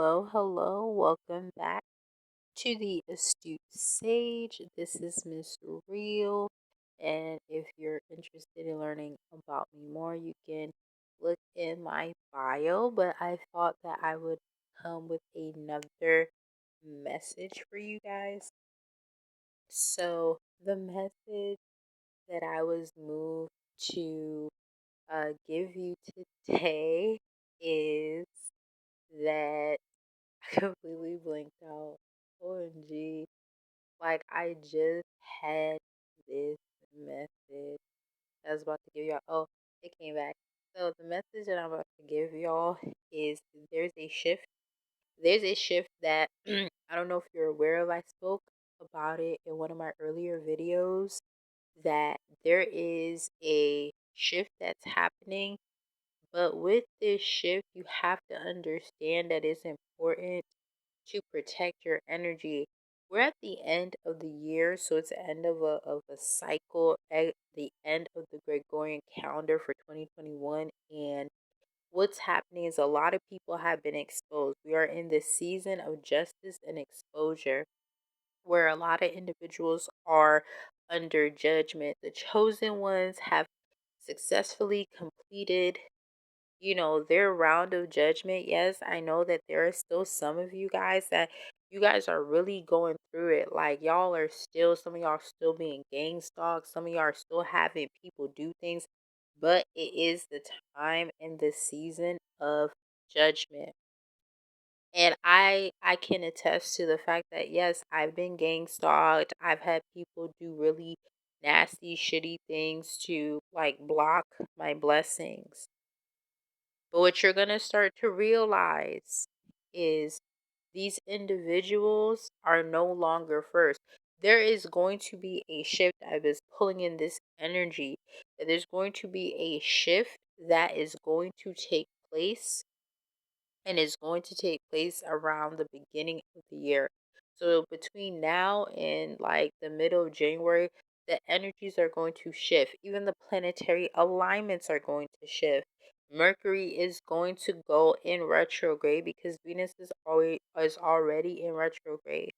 Hello, welcome back to the Astute Sage. This is Miss Real, and if you're interested in learning about me more, you can look in my bio. But I thought that I would come with another message for you guys. So, the message that I was moved to give you today is that I completely blinked out. OMG. Like, I just had this message I was about to give y'all. Oh, it came back. So, the message that I'm about to give y'all is there's a shift. There's a shift that I don't know if you're aware of. I spoke about it in one of my earlier videos that there is a shift that's happening. But with this shift, you have to understand that it's important to protect your energy. We're at the end of the year, so it's the end of a cycle, at the end of the Gregorian calendar for 2021. And what's happening is a lot of people have been exposed. We are in the season of justice and exposure, where a lot of individuals are under judgment. The chosen ones have successfully completed their round of judgment. Yes, I know that there are still some of you guys that you guys are really going through it. Like, y'all are still, some of y'all are still being gang stalked. Some of y'all are still having people do things. But it is the time and the season of judgment. And I can attest to the fact that yes, I've been gang stalked. I've had people do really nasty, shitty things to like block my blessings. But what you're going to start to realize is these individuals are no longer first. There is going to be a shift. I was pulling in this energy that there's going to be a shift that is going to take place, and is going to take place around the beginning of the year. So between now and like the middle of January, the energies are going to shift. Even the planetary alignments are going to shift. Mercury is going to go in retrograde because Venus is already in retrograde.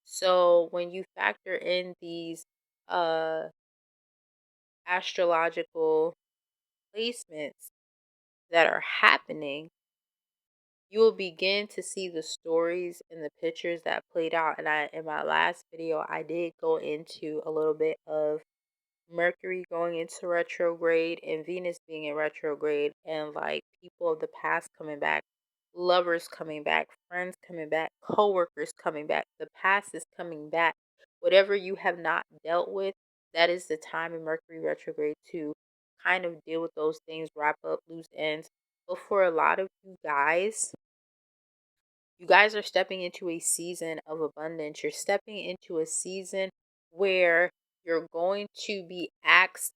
So when you factor in these uh astrological placements that are happening, you will begin to see the stories and the pictures that played out. And in my last video, I did go into a little bit of Mercury going into retrograde and Venus being in retrograde, and like people of the past coming back, lovers coming back, friends coming back, co-workers coming back. The past is coming back. Whatever you have not dealt with, that is the time in Mercury retrograde to kind of deal with those things, wrap up loose ends. But for a lot of you guys are stepping into a season of abundance. You're stepping into a season where you're going to be asked,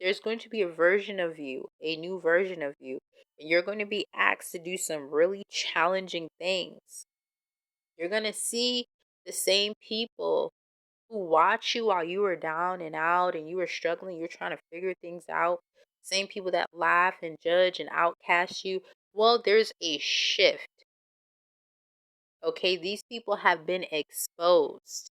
there's going to be a version of you, a new version of you, and you're going to be asked to do some really challenging things. You're going to see the same people who watch you while you were down and out and you were struggling, you're trying to figure things out. Same people that laugh and judge and outcast you. Well, there's a shift. Okay, these people have been exposed.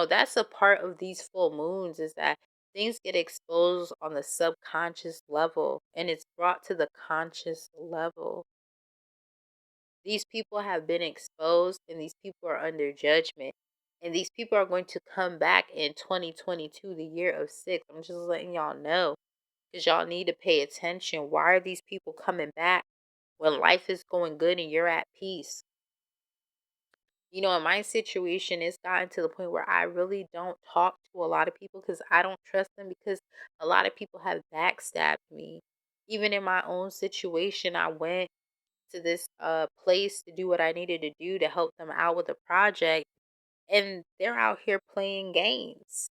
That's a part of these full moons, is that things get exposed on the subconscious level and it's brought to the conscious level. These people have been exposed and these people are under judgment. And these people are going to come back in 2022, the year of six. I'm just letting y'all know because y'all need to pay attention. Why are these people coming back when life is going good and you're at peace? In my situation, it's gotten to the point where I really don't talk to a lot of people because I don't trust them, because a lot of people have backstabbed me. Even in my own situation, I went to this place to do what I needed to do to help them out with a project, and they're out here playing games.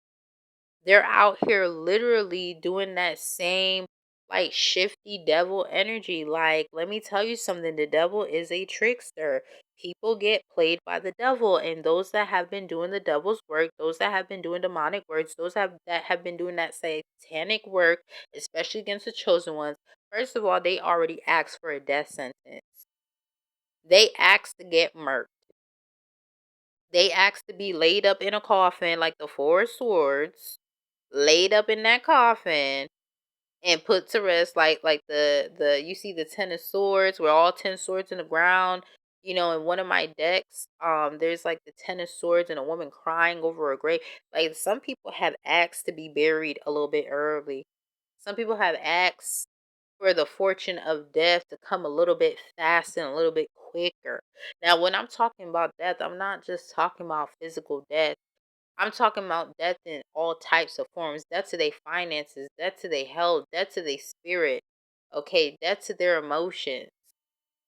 They're out here literally doing that same like shifty devil energy. Like, let me tell you something, the devil is a trickster. People get played by the devil, and those that have been doing the devil's work, those that have been doing demonic works, that have been doing that satanic work, especially against the chosen ones, First of all, they already asked for a death sentence. They asked to get murked. They asked to be laid up in a coffin like the Four Swords, laid up in that coffin and put to rest like the you see the 10 of swords, we're all 10 swords in the ground. In one of my decks, there's like the 10 of swords and a woman crying over a grave. Like, some people have asked to be buried a little bit early. Some people have asked for the fortune of death to come a little bit faster and a little bit quicker. Now, when I'm talking about death, I'm not just talking about physical death. I'm talking about death in all types of forms. Death to their finances, death to their health, death to their spirit. Okay, death to their emotions.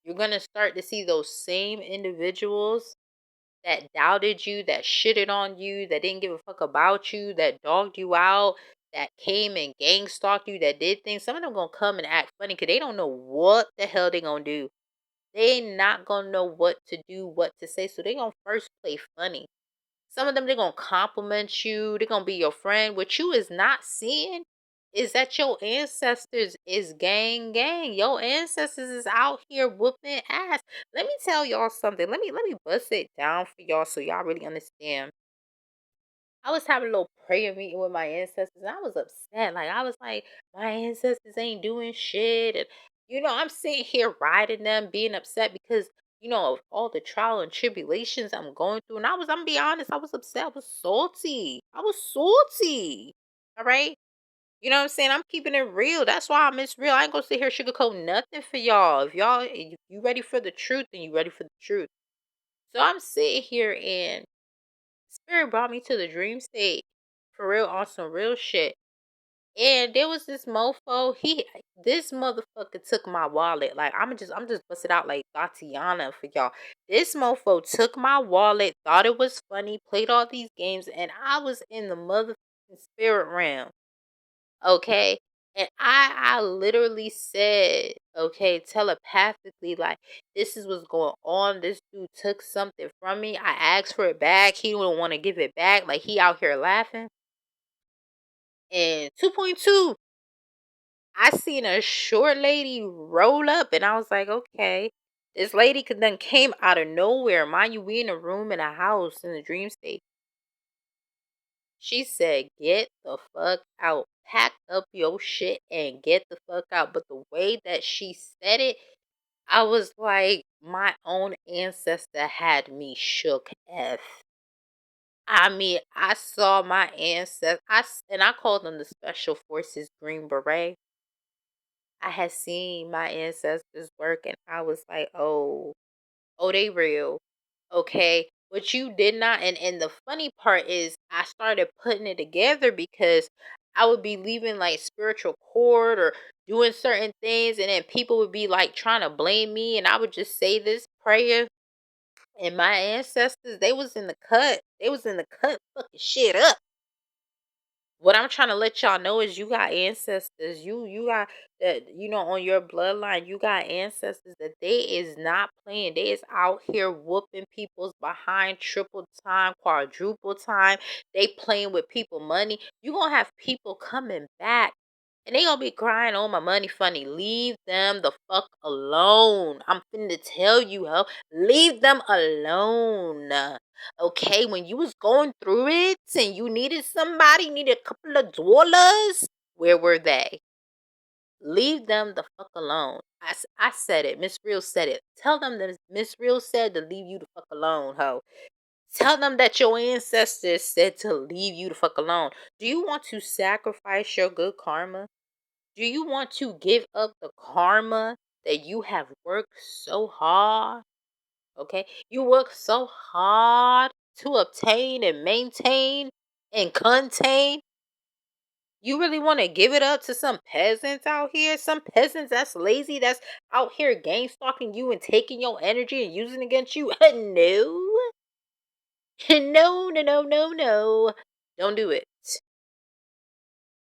You're going to start to see those same individuals that doubted you, that shitted on you, that didn't give a fuck about you, that dogged you out, that came and gang stalked you, that did things. Some of them going to come and act funny because they don't know what the hell they going to do. They not going to know what to do, what to say. So they going to first play funny. Some of them, they're going to compliment you. They're going to be your friend. What you is not seeing is that your ancestors is gang gang. Your ancestors is out here whooping ass. Let me tell y'all something. Let me bust it down for y'all so y'all really understand. I was having a little prayer meeting with my ancestors, and I was upset. Like, I was like, my ancestors ain't doing shit. And, I'm sitting here riding them, being upset because, of all the trial and tribulations I'm going through. And I'm going to be honest, I was upset. I was salty. I was salty. All right. You know what I'm saying? I'm keeping it real. That's why I miss real. I ain't going to sit here sugarcoat nothing for y'all. If you ready for the truth, then you ready for the truth. So I'm sitting here and Spirit brought me to the dream state for real on some real shit. And there was this mofo. This motherfucker took my wallet. Like, I'm just busted out like Tatiana for y'all. This mofo took my wallet, thought it was funny, played all these games, and I was in the motherfucking spirit realm. Okay. And I literally said, okay, telepathically, like, this is what's going on. This dude took something from me. I asked for it back. He don't want to give it back. Like, he out here laughing. And 2.2, I seen a short lady roll up, and I was like, okay. This lady could then came out of nowhere. Mind you, we in a room in a house in the dream state. She said, get the fuck out. Pack up your shit and get the fuck out. But the way that she said it, I was like, my own ancestor had me shook F. I mean, I saw my ancestors, and I called them the Special Forces Green Beret. I had seen my ancestors work, and I was like, oh, they real. Okay. But you did not. And the funny part is, I started putting it together because I would be leaving like spiritual court or doing certain things, and then people would be like trying to blame me, and I would just say this prayer. And my ancestors, they was in the cut. They was in the cut fucking shit up. What I'm trying to let y'all know is you got ancestors. You got that, on your bloodline, you got ancestors that they is not playing. They is out here whooping people's behind triple time, quadruple time. They playing with people money. You gonna have people coming back. And they gonna be crying, oh, my money funny. Leave them the fuck alone. I'm finna tell you, ho. Leave them alone. Okay, when you was going through it and you needed somebody, needed a couple of dollars, where were they? Leave them the fuck alone. I said it. Miss Real said it. Tell them that Miss Real said to leave you the fuck alone, ho. Tell them that your ancestors said to leave you the fuck alone. Do you want to sacrifice your good karma? Do you want to give up the karma that you have worked so hard? Okay? You work so hard to obtain and maintain and contain. You really want to give it up to some peasants out here? Some peasants that's lazy, that's out here gang stalking you and taking your energy and using it against you? No. No, no, no, no, no. Don't do it.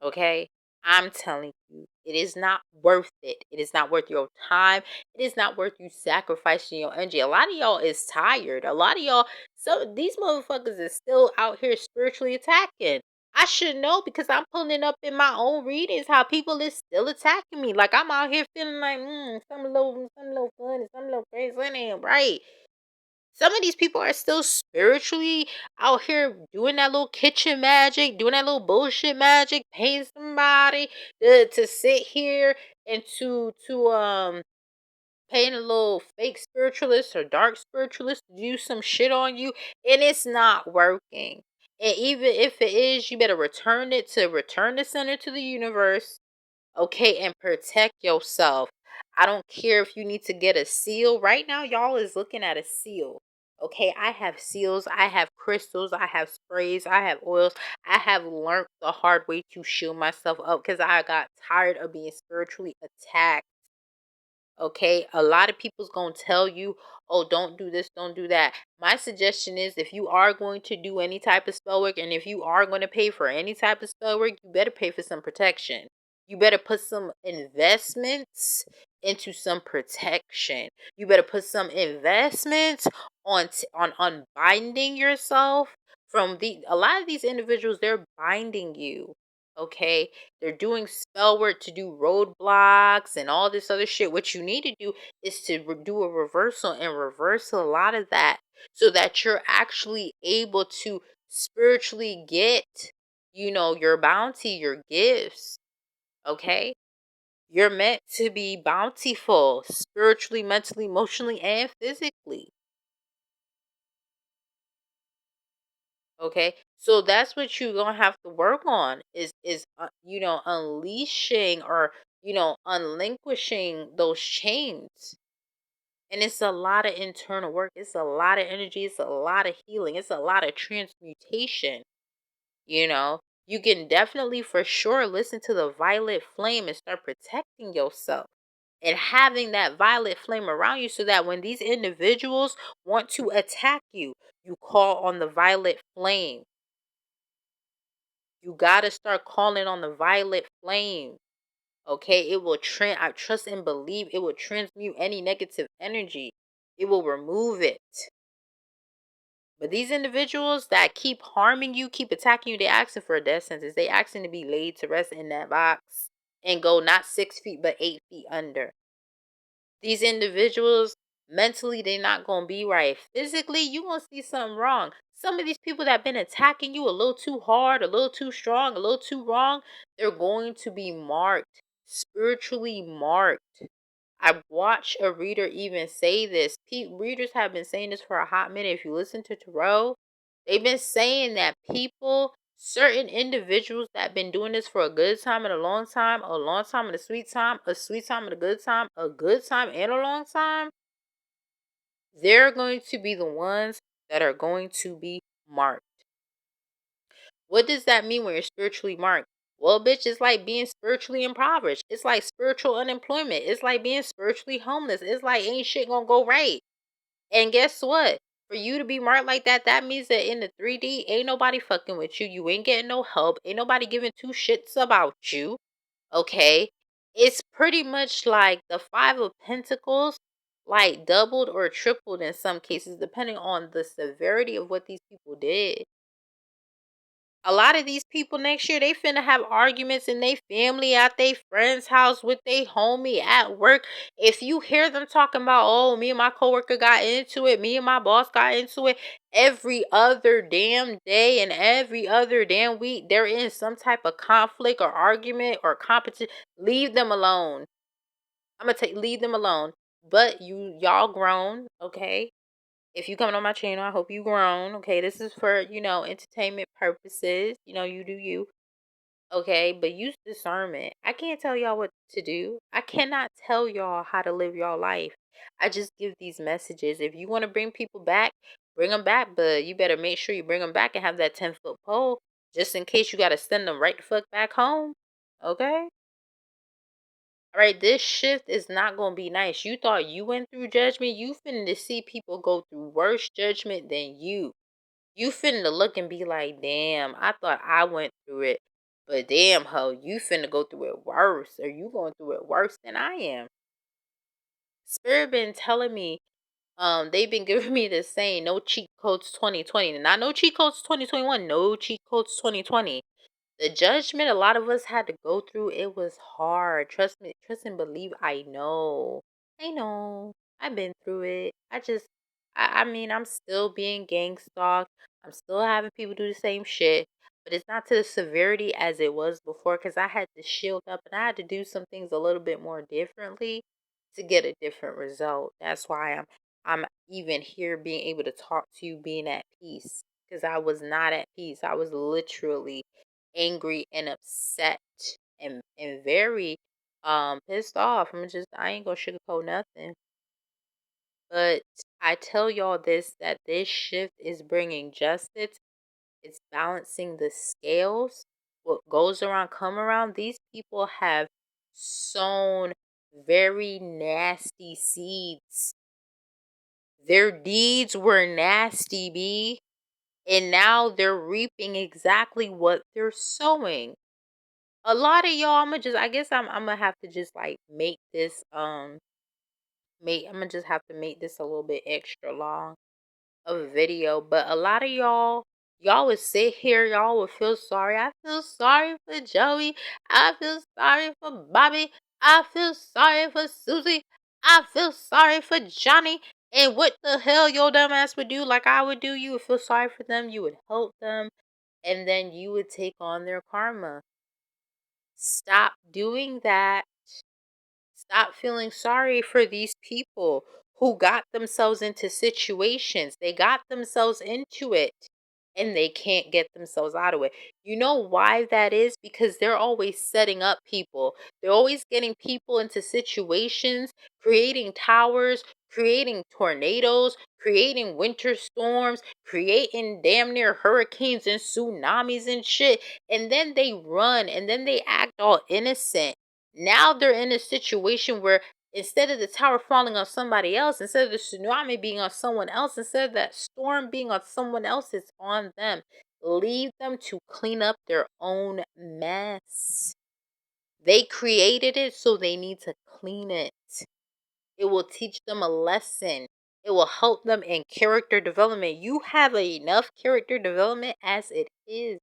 Okay? I'm telling you, it is not worth it. It is not worth your time. It is not worth you sacrificing your energy. A lot of y'all is tired. A lot of y'all, so these motherfuckers is still out here spiritually attacking. I should know because I'm pulling it up in my own readings how people is still attacking me. Like I'm out here feeling like some little fun, some little crazy, that ain't right. Some of these people are still spiritually out here doing that little kitchen magic, doing that little bullshit magic, paying somebody to sit here and to paying a little fake spiritualist or dark spiritualist to do some shit on you, and it's not working. And even if it is, you better return the center to the universe, okay, and protect yourself. I don't care if you need to get a seal. Right now, y'all is looking at a seal. Okay, I have seals, I have crystals, I have sprays, I have oils. I have learned the hard way to shield myself up because I got tired of being spiritually attacked. Okay, a lot of people's gonna tell you, oh, don't do this, don't do that. My suggestion is if you are going to do any type of spell work and if you are going to pay for any type of spell work, you better pay for some protection. You better put some investments into some protection. You better put some investments on unbinding yourself from the a lot of these individuals, they're binding you. Okay, they're doing spell work to do roadblocks and all this other shit. What you need to do is to do a reversal and reverse a lot of that so that you're actually able to spiritually get, your bounty, your gifts. Okay? You're meant to be bountiful spiritually, mentally, emotionally, and physically. Okay, so that's what you're gonna have to work on is unleashing or unlinquishing those chains. And it's a lot of internal work. It's a lot of energy. It's a lot of healing. It's a lot of transmutation. You know, you can definitely for sure listen to the violet flame and start protecting yourself and having that violet flame around you so that when these individuals want to attack you, you call on the violet flame. You gotta start calling on the violet flame. Okay, it will I trust and believe it will transmute any negative energy. It will remove it. But these individuals that keep harming you, keep attacking you, they asking for a death sentence. They asking to be laid to rest in that box and go not 6 feet but 8 feet under. These individuals, mentally, they're not going to be right. Physically, you going to see something wrong. Some of these people that have been attacking you a little too hard, a little too strong, a little too wrong, they're going to be marked, spiritually marked. I watched a reader even say this. Readers have been saying this for a hot minute. If you listen to Tarot, they've been saying that people, certain individuals that have been doing this for a good time and a long time and a sweet time and a good time and a long time, they're going to be the ones that are going to be marked. What does that mean when you're spiritually marked? Well, bitch, it's like being spiritually impoverished. It's like spiritual unemployment. It's like being spiritually homeless. It's like ain't shit gonna go right. And guess what? For you to be marked like that, that means that in the 3D, ain't nobody fucking with you. You ain't getting no help. Ain't nobody giving two shits about you. Okay? It's pretty much like the Five of Pentacles, like doubled or tripled in some cases, depending on the severity of what these people did. A lot of these people next year, they finna have arguments in their family, at their friend's house, with their homie, at work. If you hear them talking about, oh, me and my coworker got into it, me and my boss got into it, every other damn day and every other damn week, they're in some type of conflict or argument or competition. Leave them alone. Leave them alone. But y'all grown, okay? If you coming on my channel, I hope you grown. Okay, this is for, entertainment purposes. You do you. Okay, but use discernment. I can't tell y'all what to do. I cannot tell y'all how to live y'all life. I just give these messages. If you want to bring people back, bring them back. But you better make sure you bring them back and have that 10-foot pole just in case you got to send them right the fuck back home. Okay? All right, this shift is not going to be nice. You thought you went through judgment. You finna see people go through worse judgment than you. You finna look and be like, damn, I thought I went through it. But damn, ho, you finna go through it worse. Or you going through it worse than I am. Spirit been telling me, they've been giving me this saying, no cheat codes 2020. Not no cheat codes 2021, no cheat codes 2020. The judgment a lot of us had to go through, it was hard. Trust me, trust and believe. I know. I know. I've been through it. I mean, I'm still being gang stalked. I'm still having people do the same shit. But it's not to the severity as it was before because I had to shield up and I had to do some things a little bit more differently to get a different result. That's why I'm even here being able to talk to you being at peace because I was not at peace. I was literally angry and upset and very pissed off. I ain't gonna sugarcoat nothing. But I tell y'all this that this shift is bringing justice. It's balancing the scales. What goes around come around. These people have sown very nasty seeds. Their deeds were nasty, B. And now they're reaping exactly what they're sowing. A lot of y'all, I guess I'm gonna have to just like make this I'm gonna just have to make this a little bit extra long of a video. But a lot of y'all would sit here, y'all would feel sorry. I feel sorry for Joey. I feel sorry for Bobby. I feel sorry for Susie. I feel sorry for Johnny. And what the hell your dumb ass would do like I would do? You would feel sorry for them, you would help them, and then you would take on their karma. Stop doing that. Stop feeling sorry for these people who got themselves into situations. They got themselves into it and they can't get themselves out of it. You know why that is? Because they're always setting up people. They're always getting people into situations, creating towers, creating tornadoes, creating winter storms, creating damn near hurricanes and tsunamis and shit. And then they run and then they act all innocent. Now they're in a situation where instead of the tower falling on somebody else, instead of the tsunami being on someone else, instead of that storm being on someone else, it's on them. Leave them to clean up their own mess. They created it, so they need to clean it. It will teach them a lesson. It will help them in character development. You have enough character development as it is.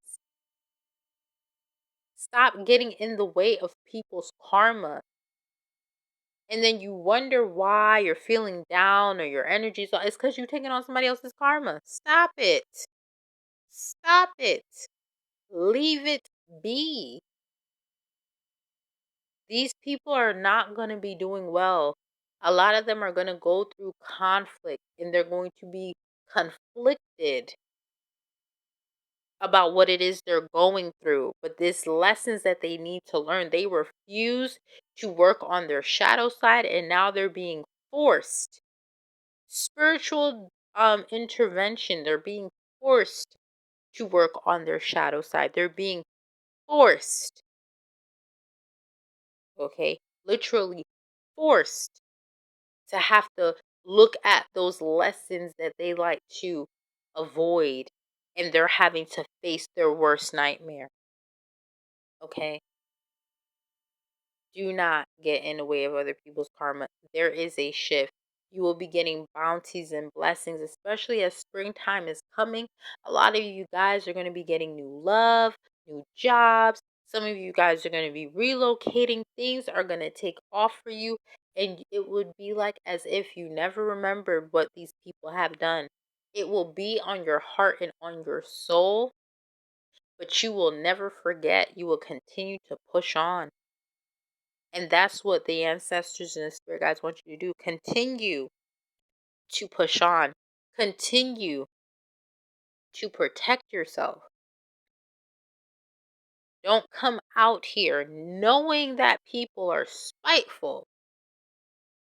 Stop getting in the way of people's karma. And then you wonder why you're feeling down or your energy's low. It's because you're taking on somebody else's karma. Stop it. Stop it. Leave it be. These people are not going to be doing well. A lot of them are going to go through conflict and they're going to be conflicted about what it is they're going through. But these lessons that they need to learn, they refuse to work on their shadow side and now they're being forced. Spiritual intervention, they're being forced to work on their shadow side. They're being forced, okay, literally forced to have to look at those lessons that they like to avoid, and they're having to face their worst nightmare. Okay, do not get in the way of other people's karma. There is a shift. You will be getting bounties and blessings, especially as springtime is coming. A lot of you guys are going to be getting new love, new jobs. Some of you guys are going to be relocating. Things are going to take off for you. And it would be like as if you never remembered what these people have done. It will be on your heart and on your soul, but you will never forget. You will continue to push on. And that's what the ancestors and the spirit guides want you to do. Continue to push on. Continue to protect yourself. Don't come out here knowing that people are spiteful.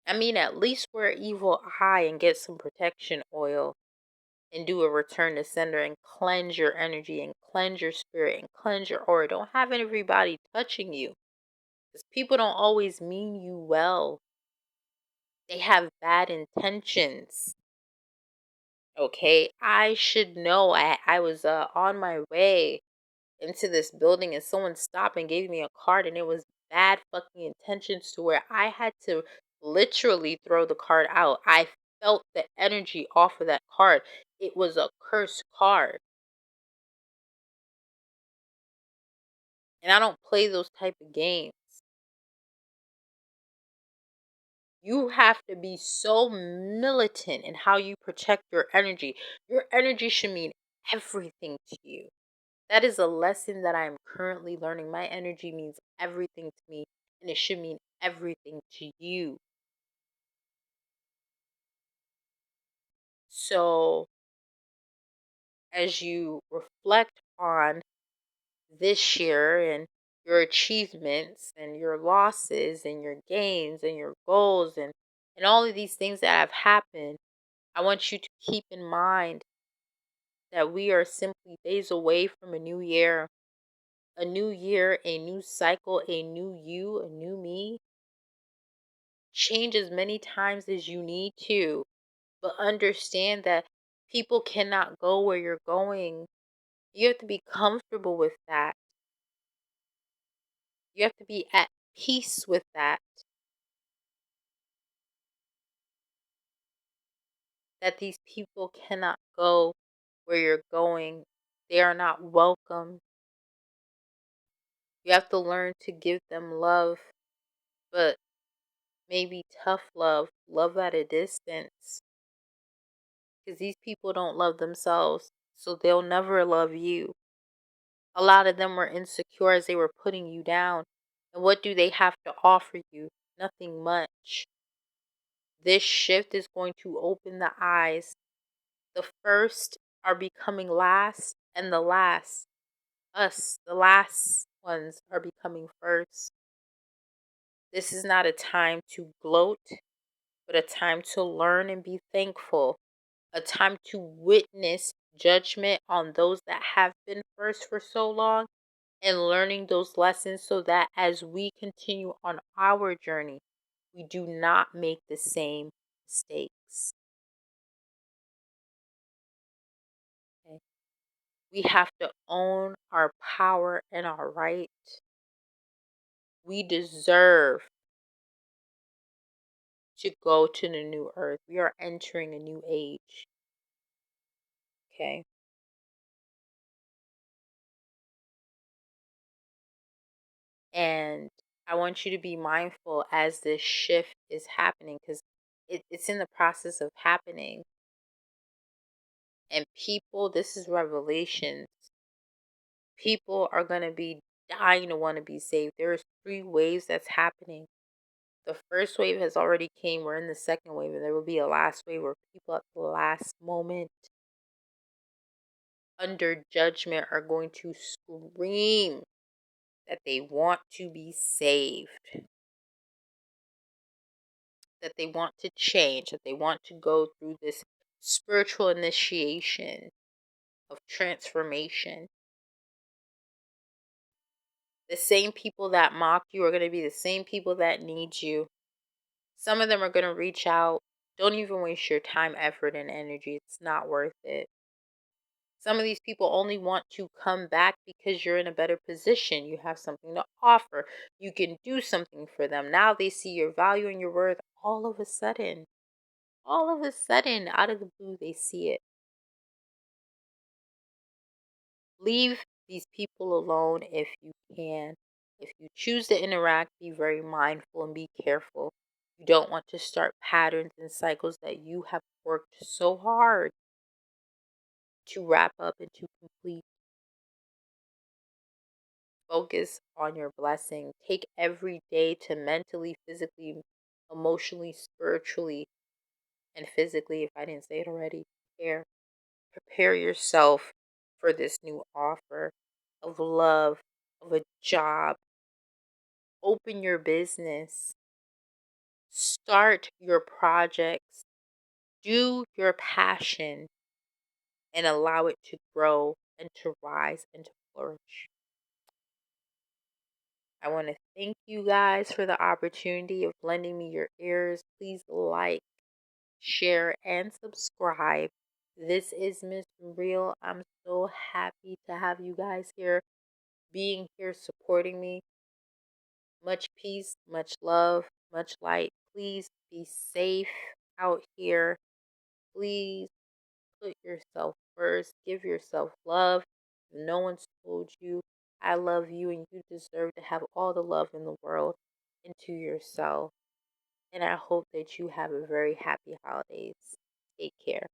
I mean, at least wear evil eye and get some protection oil and do a return to sender and cleanse your energy and cleanse your spirit and cleanse your aura. Don't have everybody touching you because people don't always mean you well. They have bad intentions. Okay, I should know. I was on my way into this building and someone stopped and gave me a card and it was bad fucking intentions to where I had to literally throw the card out. I felt the energy off of that card. It was a cursed card. And I don't play those type of games. You have to be so militant in how you protect your energy. Your energy should mean everything to you. That is a lesson that I am currently learning. My energy means everything to me, and it should mean everything to you. So, as you reflect on this year and your achievements and your losses and your gains and your goals and all of these things that have happened, I want you to keep in mind that we are simply days away from a new year. A new year, a new cycle, a new you, a new me. Change as many times as you need to, but understand that people cannot go where you're going. You have to be comfortable with that. You have to be at peace with that. That these people cannot go where you're going. They are not welcome. You have to learn to give them love, but maybe tough love, love at a distance. Because these people don't love themselves, so they'll never love you. A lot of them were insecure as they were putting you down. And what do they have to offer you? Nothing much. This shift is going to open the eyes. The first are becoming last, and the last, us, the last ones, are becoming first. This is not a time to gloat, but a time to learn and be thankful. A time to witness judgment on those that have been first for so long and learning those lessons so that as we continue on our journey, we do not make the same mistakes. Okay? We have to own our power and our right. We deserve to go to the new earth. We are entering a new age. Okay? And I want you to be mindful as this shift is happening because it's in the process of happening. And people, this is revelations. People are going to be dying to want to be saved. There's 3 waves that's happening. The first wave has already came. We're in the second wave, and there will be a last wave where people at the last moment under judgment are going to scream that they want to be saved, that they want to change, that they want to go through this spiritual initiation of transformation. The same people that mock you are going to be the same people that need you. Some of them are going to reach out. Don't even waste your time, effort, and energy. It's not worth it. Some of these people only want to come back because you're in a better position. You have something to offer. You can do something for them. Now they see your value and your worth all of a sudden. All of a sudden, out of the blue, they see it. Leave these people alone if you can. If you choose to interact, be very mindful and be careful. You don't want to start patterns and cycles that you have worked so hard to wrap up and to complete. Focus on your blessing. Take every day to mentally, physically, emotionally, spiritually, and physically, if I didn't say it already, prepare yourself for this new offer of love, of a job. Open your business. Start your projects. Do your passion and allow it to grow and to rise and to flourish. I want to thank you guys for the opportunity of lending me your ears. Please like, share, and subscribe. This is Miss Real. I'm so happy to have you guys here, being here, supporting me. Much peace, much love, much light. Please be safe out here. Please put yourself first. Give yourself love. If no one's told you, I love you, and you deserve to have all the love in the world into yourself. And I hope that you have a very happy holidays. Take care.